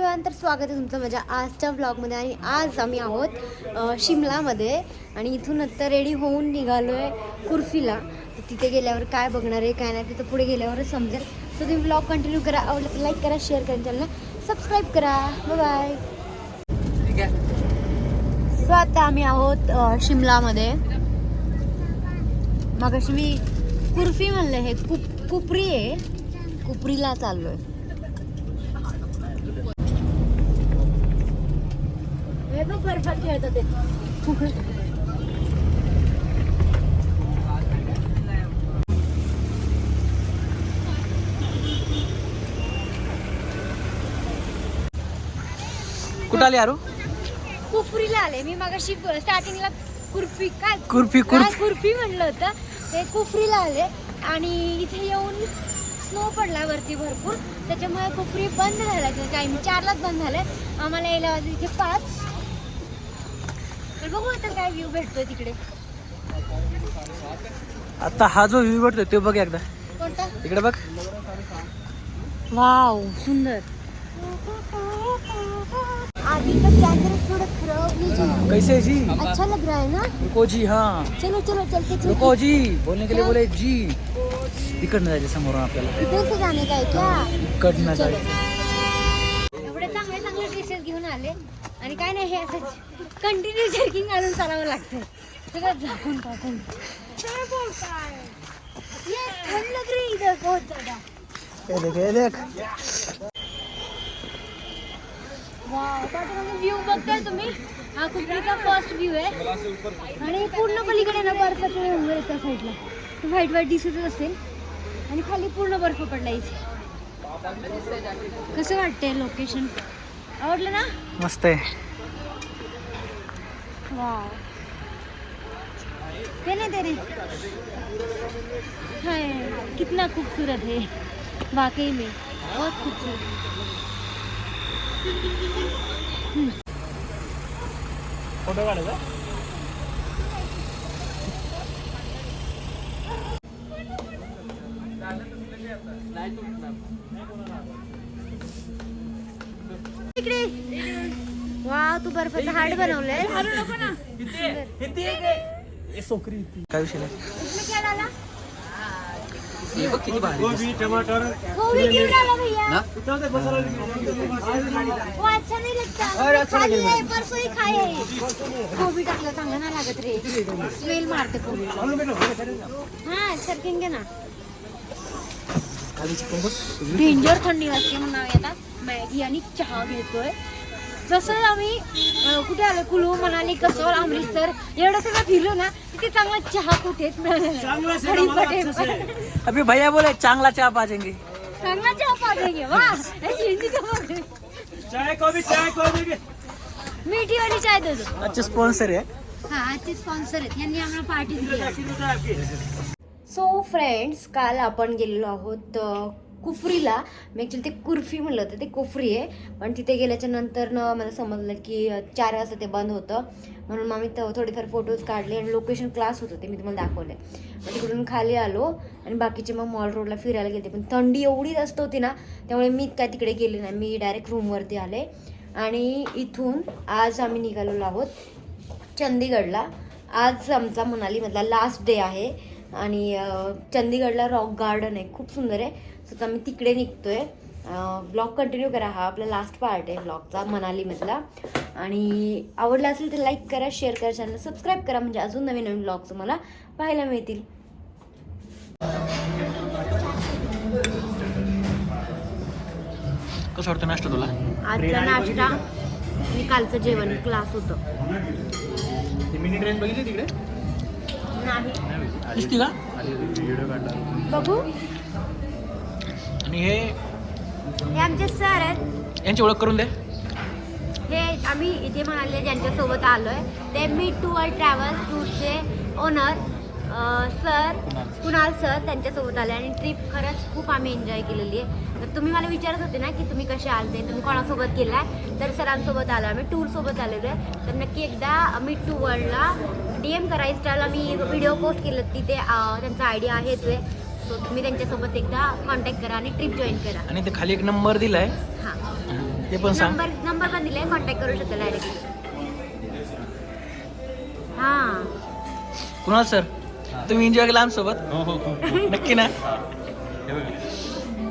Everyone, तर स्वागत आहे तुमचं माझ्या आजच्या व्लॉगमध्ये. आणि आज आम्ही आहोत शिमलामध्ये आणि इथून आता रेडी होऊन निघालो आहे कुर्फीला. तिथे गेल्यावर काय बघणार आहे काय नाही तिथं पुढे गेल्यावरच समजेल. सो तुम्ही व्लॉग कंटिन्यू करा, आवडलं तर लाईक करा, शेअर करा, चॅनलला सबस्क्राईब करा. बाय. सो आता आम्ही आहोत शिमलामध्ये. मग अशी मी कुर्फी म्हणलं, हे कुपरी आहे, कुपरीला चाललोय. हे बघ बर्फात खेळतात ते. कुठं आले यारू? कुफरीला आले मी. मगाशी स्टार्टिंगला कुर्फी कुर्फी म्हणलं होतं, ते कुफरीला आले. आणि इथे येऊन स्नो पडला वरती भरपूर, त्याच्यामुळे कुफरी बंद झाला. टाइम 4लाच बंद झालंय. आम्हाला यायला वाजले इथे 5. तर बघू आता काय व्ह्यू भेटतोय तिकडे. आता हा जो व्ह्यू भेटतोय तो बघ एकदा. कोणता? इकडे बघ. वाव, सुंदर. आगे का कैमरा थोड़ा खराब लीजिए. कैसे जी? अच्छा लग रहा है ना? रुको जी. हाँ चलो चलो चलते रुको जी. बोलने के लिए बोले जी. इकडनं जायचं समोरून आपल्याला. इधर से जाने का है क्या? इकडनं जायचं. एवढे चांगले चांगले ड्रेसेस घेऊन आले आणि काय नाही, हे असं कंटिन्यू जर्किंग घालून चालावं लागतं. सगळं झाकून टाकून. ये ठंड लग रही इधर बहुत ज्यादा. हे देख. वाव, पाठीमागे व्ह्यू बघताय तुम्ही. हा कुफरीचा फर्स्ट व्ह्यू आहे. आणि पूर्ण पलीकडे ना बर्फाचे डोंगर आहेत त्या साईडला. व्हाईट व्हाईट दिसतच असेल. आणि खाली पूर्ण बर्फ पडला इथे. कसं वाटतंय लोकेशन? आवडलं ना? मस्त आहे. वाव, तेरे हाय, कितना खूबसूरत है वाकई में, बहुत खूबसूरत. फोटो काढायचा. इकडे. वाव, तू बर्फाचा हार्ड बनवलंय. काय विषय नाही. इसमें क्या डाला? हे बघ किती भारी. गोभी क्यों डाला भैया? वो अच्छा नहीं लगता. खाली है, परसों ही खाए है. गोभी टाकलं चांगलं नाही लागत रे, स्मेल मारते गोभी. हा सरकेंगे ना. डेंजर थंडी वाजते म्हणून आम्ही आता मॅगी आणि चहा घेतोय. जसं आम्ही कुठे आलो, कुलू, मनाली, कसोल, अमृतसर एवढं सगळं फिरलो ना, तिथे चांगला चहा कुठेच अभी भैया बोले चांगला चहा पाजेंगे. चांगला चहा पाजेंगे. वाह, ऐसी हिंदी तो बोल रहे. चाय को भी मीठी वाली चाय दे दो. अच्छे स्पॉन्सर आहे. हा, आजचे स्पॉन्सर आहेत, यांनी आम्हाला पार्टी दिली. सो फ्रेंड्स, काल आपण गेलेलो आहोत कुफरीला. मी ॲक्च्युली ते कुर्फी म्हणलं होतं, ते कुफरी आहे. पण तिथे गेल्याच्या नंतर मला समजलं की 4 वाजता ते बंद होतं. म्हणून मग मी थोडेफार फोटोज काढले आणि लोकेशन क्लास होतं ते मी तुम्हाला दाखवले. मग तिकडून खाली आलो आणि बाकीचे मग मॉल रोडला फिरायला गेले. पण थंडी एवढी जास्त होती ना, त्यामुळे मी काय तिकडे गेले नाही. मी डायरेक्ट रूमवरती आले. आणि इथून आज आम्ही निघालेलो आहोत चंदीगडला. आज आमचा मनालीमधला लास्ट डे आहे. आणि चंदीगडला रॉक गार्डन आहे, खूप सुंदर आहे. सो आम्ही तिकडे निघतोय. ब्लॉग कंटिन्यू करा, हा आपला लास्ट पार्ट आहे ब्लॉगचा मनालीमधला. आणि आवडला असेल तर लाईक करा, शेअर करा, चॅनल सबस्क्राईब करा, म्हणजे अजून नवीन नवीन ब्लॉग तुम्हाला पाहायला मिळतील. कसं वाटतं नाश्ता तुला? आजचा नाश्ता आणि कालचं जेवण क्लास होतं. मिनी ट्रेन बघितली तिकडे? नाही दिसती का? बघू. आणि हे आमचे सर आहेत, यांची ओळख करून दे. हे आम्ही इथे म्हणाले ज्यांच्यासोबत आलोय ते मीट टू वर्ल्ड ट्रॅव्हल्स टूरचे ओनर सर कुणाल सर, त्यांच्यासोबत आले. आणि ट्रिप खरंच खूप आम्ही एन्जॉय केलेली आहे. तर तुम्ही मला विचारत होते ना की तुम्ही कसे आलते, तुम्ही कोणासोबत गेलाय, तर सरांसोबत आलो आम्ही, टूरसोबत आलेलो आहे. तर नक्की एकदा मीट टू वर्ल्डला DM करा. इंस्टाला मी व्हिडिओ पोस्ट केलं, तिथे त्यांचा ID आहेच आहे. सो तुम्ही त्यांच्यासोबत एकदा कॉन्टॅक्ट करा आणि ट्रिप जॉईन करा. आणि ते खाली एक नंबर दिलाय. हां, ते पण सांग. नंबर पण दिलाय, कॉन्टॅक्ट करू शकता डायरेक्टली. हा कुणाल सर तुम्ही एन्जॉय केला आमच्यासोबत? नक्की ना?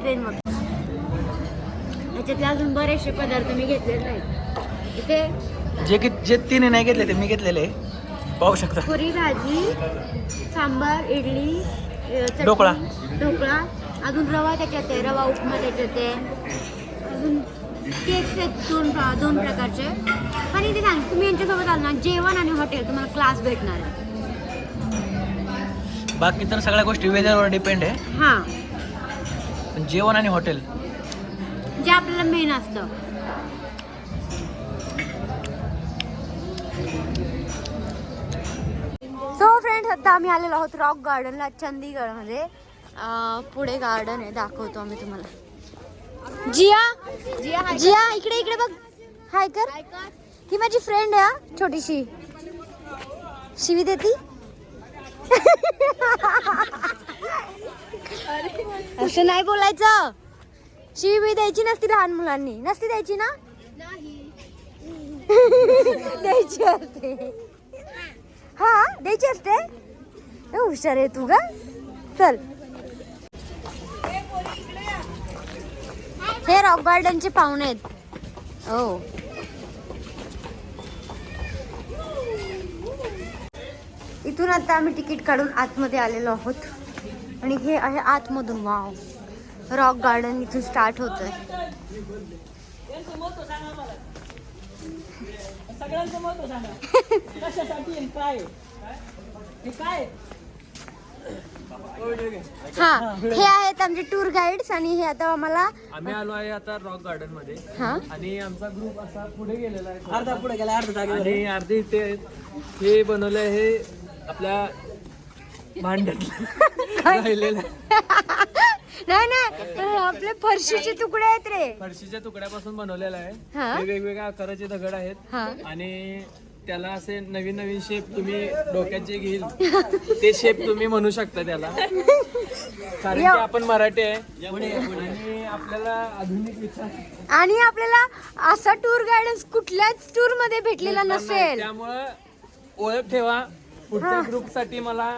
ट्रेन मग ह्याच्यातले अजून बरेचसे पदार्थ मी घेतलेले नाहीत इथे. जे तिने नाही घेतले ते मी घेतलेले आहे. पाहू शकता. पुरी भाजी, सांबार, इडली, चटणी, ढोकळा. अजून रवा त्याच्यात आहे, रवा उपमा त्याच्यात आहे, अजून केक्स आहेत दोन प्रकारचे. पण इथे सांग, तुम्ही यांच्यासोबत आल ना, जेवण आणि हॉटेल तुम्हाला क्लास भेटणार आहे. बाकी तर सगळ्या गोष्टी वेदरवर डिपेंड आहे. हां, पण जेवण आणि हॉटेल जे आपल्याला मेन असतं. सो फ्रेंड्स, आता आम्ही आलेलो आहोत रॉक गार्डनला चंदीगडमध्ये. पुढे गार्डन आहे, दाखवतो आम्ही तुम्हाला. जिया इकडे बघ, हाय कर. ही माझी फ्रेंड आहे, छोटीशी. शिवी देती. असं नाही बोलायचं, शिवी द्यायची नसती, लहान मुलांनी नसती द्यायची ना. द्यायची असते. हा, द्यायची असते. हुशार आहे तू ग. चल, हे रॉक गार्डनचे पाहुणे आहेत. हो, इथून आता आम्ही तिकीट काढून आतमध्ये आलेलो आहोत. आणि हे आहे आतमधून. वाव, रॉक गार्डन इथून स्टार्ट होतोय. हा, हे आहेत आमचे टूर गाईड्स. आणि हे आता आम्ही आलो आहे आता रॉक गार्डन मध्ये. हा, आणि आमचा ग्रुप असा पुढे गेलेला आहे. अर्धा पुढे गेला, अर्धा जागेवर आणि अर्धे इथे आहेत. हे बनवलं हे आपल्या भांड्यात राहिलेलं नाही आपले फरशीचे तुकडे आहेत रे. फरशीच्या तुकड्यापासून बनवलेलं आहे. हा. हे वेगवेगळ्या आकाराचे दगड आहेत. हा. आणि त्याला असे नवीन नवीन शेप तुम्ही डोक्यात जे घेईल ते शेप तुम्ही म्हणू शकता त्याला. कारण की आपण मराठी आहे आणि आपल्याला आधुनिक विचार आणि आपल्याला असा टूर गायडन्स कुठल्याच टूर मध्ये भेटलेला नसेल. त्यामुळं ओळख ठेवा. पुढच्या ग्रुप साठी मला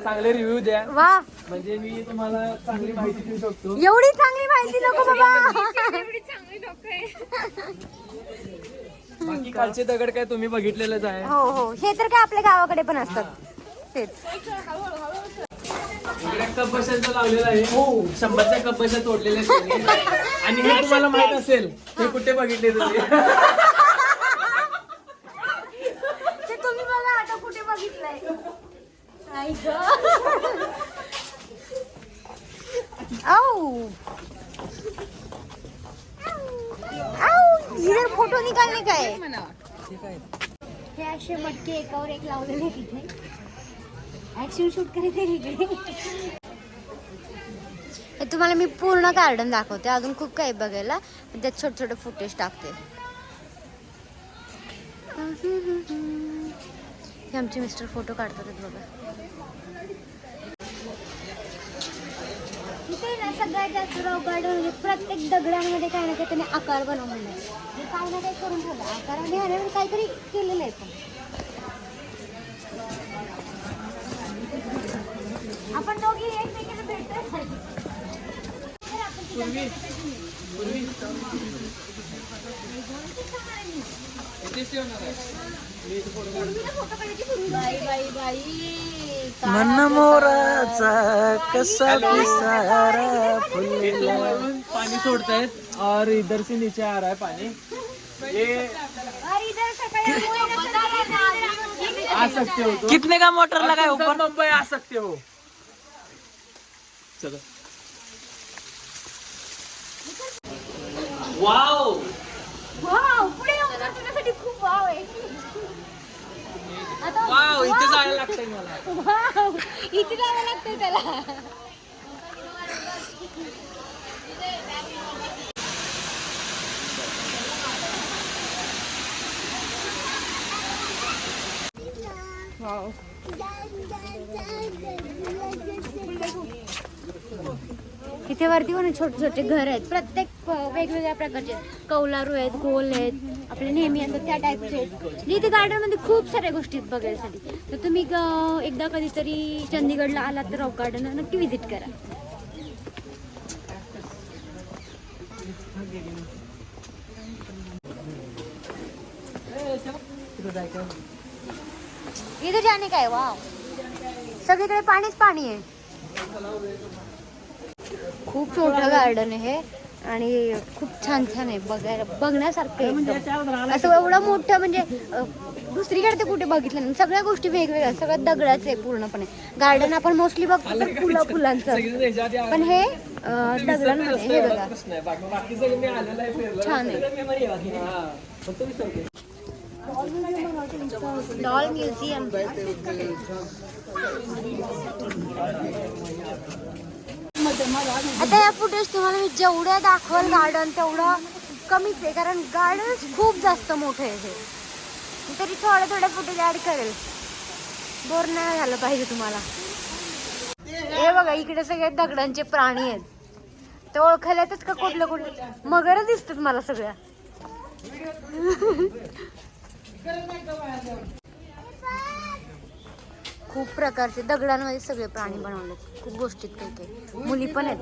चांगले रिव्ह्यू द्या. वा, म्हणजे मी तुम्हाला चांगली माहिती देऊ शकतो. एवढी चांगली माहिती नको बाबा. बाकी खालचे दगड काय तुम्ही बघितलेलेच आहे. हो, हे तर काय आपल्या गावाकडे पण असतात तेच. इकडे कप बशांचं लावलेलं आहे. 100च्या कप बशा तोडलेल्या आहेत. आणि हे तुम्हाला माहित असेल हे कुठे बघितले तुम्ही. ते तुम्ही बघा आता कुठे बघितलंय. इधर फोटो निकालने का है. हे असे मटके एकावर एक लावलेले तिथे ऍक्शन शूट करायचे इकडे. हे तुम्हाला मी पूर्ण गार्डन दाखवते. अजून खूप काही बघायला, त्यात छोटे छोटे फुटेज टाकते. हे आमचे मिस्टर फोटो काढतात बघा. इथे ना सगळ्यात जास्त रॉक गार्डन प्रत्येक दगडांमध्ये काही ना काही त्याने आकार बनवलेला आहे. काही ना काही करून ठेवलं आकाराने, ह्याने काहीतरी केलेलं आहे. पण आपण दोघी एकमेकीला भेटतोय. मन मोराचा कसा पिसारा फुलला. वरून पाणी सोडतायत और इधर से नीचे आ रहा है पानी. ये आ सकते हो तो. कितने का मोटर लगा है तुम सब ऊपर? मुंबई आ सकते हो. चलो. वाव, पुढे येऊन तुझ्यासाठी खूप वाव आहे. वाव, इथे जायला लागतंय मला. वाव, इथे जावं लागतंय त्याला. वाव, तिथे वरती पण छोटे छोटे घर आहेत, प्रत्येक वेगवेगळ्या प्रकारचे, कौलारू आहेत, गोल आहेत, आपले नेहमी असतात त्या टाईपचे आहेत. म्हणजे इथे गार्डनमध्ये खूप साऱ्या गोष्टी आहेत बघायसाठी. तर तुम्ही एकदा कधीतरी चंदीगडला आलात तर रॉक गार्डन नक्की व्हिजिट करा. इथे जाणे काय वाव, सगळीकडे पाणीच पाणी आहे. खूप मोठं गार्डन आहे आणि खूप छान छान आहे बघण्यासारखं एकदम. असं एवढं मोठं म्हणजे दुसरीकडे ते कुठे बघितलं नाही. सगळ्या गोष्टी वेगवेगळ्या, सगळं दगडाचं आहे पूर्णपणे. गार्डन आपण मोस्टली बघतो तर फुलांचं, पण हे दगडांमध्ये. हे बघा छान आहे. Doll museum. आता या फुटेज तुम्हाला मी जेवढं दाखवल गार्डन तेवढं कमीच आहे, कारण गार्डन खूप जास्त मोठं आहे हे. तरी थोडं फुटेज ऍड करेल, बोर नाही झालं पाहिजे तुम्हाला. हे बघा इकडे सगळे दगडांचे प्राणी आहेत. ते ओळखायला येतात का कुठलं मगर दिसतात मला सगळ्या. खूप प्रकारचे दगडांमध्ये सगळे प्राणी बनवले, खूप गोष्टीत काही मुली पण आहेत.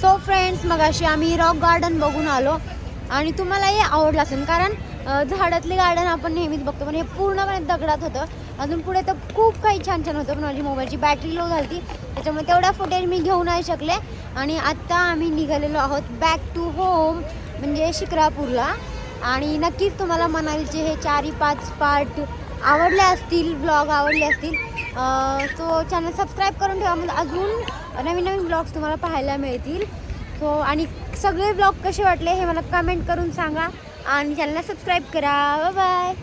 सो फ्रेंड्स, मगाशी आम्ही रॉक गार्डन बघून आलो आणि तुम्हालाही आवडलं असेल, कारण झाडातले गार्डन आपण नेहमीच बघतो, पण हे पूर्णपणे दगडात होतं. अजून पुढे तर खूप काही छान छान होतं, पण माझी मोबाईलची बॅटरी लो झाली त्याच्यामुळे तेवढा फुटेज मी घेऊ नाही शकले. आणि आत्ता आम्ही निघालेलो आहोत बॅक टू होम, म्हणजे शिक्रापूरला. आणि नक्कीच तुम्हाला मनालीचे हे 4-5 पार्ट आवडले असतील, व्लॉग आवडले असतील, तो चॅनल सबस्क्राईब करून ठेवा. मला अजून नवीन नवीन व्लॉग्स तुम्हाला पाहायला मिळतील. सो आणि सगळे व्लॉग कसे वाटले हे मला कमेंट करून सांगा आणि चॅनलला सबस्क्राईब करा. Bye bye.